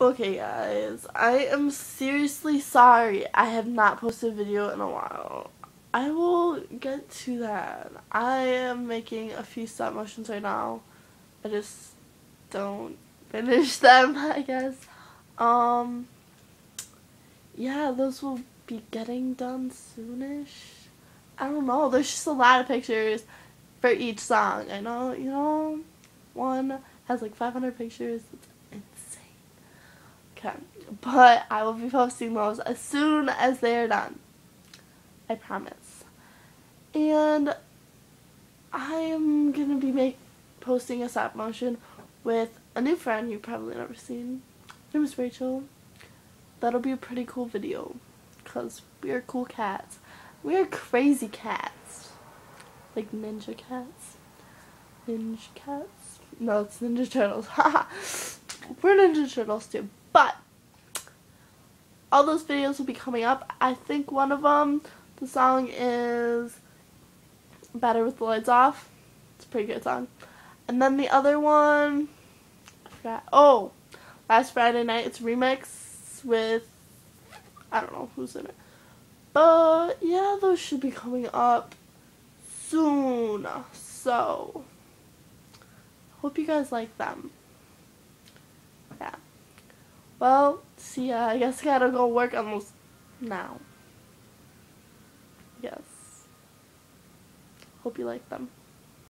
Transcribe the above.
Okay guys, I am seriously sorry I have not posted a video in a while. I will get to that. I am making a few stop motions right now. I just don't finish them, I guess. Yeah, those will be getting done soonish. I don't know, there's just a lot of pictures for each song. I know, one has like 500 pictures. It's insane. Okay, but I will be posting those as soon as they are done. I promise. And I am gonna be posting a stop motion with a new friend you've probably never seen. Her name is Rachel. That'll be a pretty cool video because we are cool cats. We are crazy cats. Like ninja cats. Ninja cats? No, it's Ninja Turtles. We're Ninja Turtles too. But all those videos will be coming up. I think one of them, the song is Better with the Lights Off. It's a pretty good song. And then the other one, I forgot. Oh, Last Friday Night. It's a remix with, I don't know who's in it. But yeah, those should be coming up soon. So, hope you guys like them. Yeah. Well, see ya. I guess I gotta go work on those now. Yes. Hope you like them.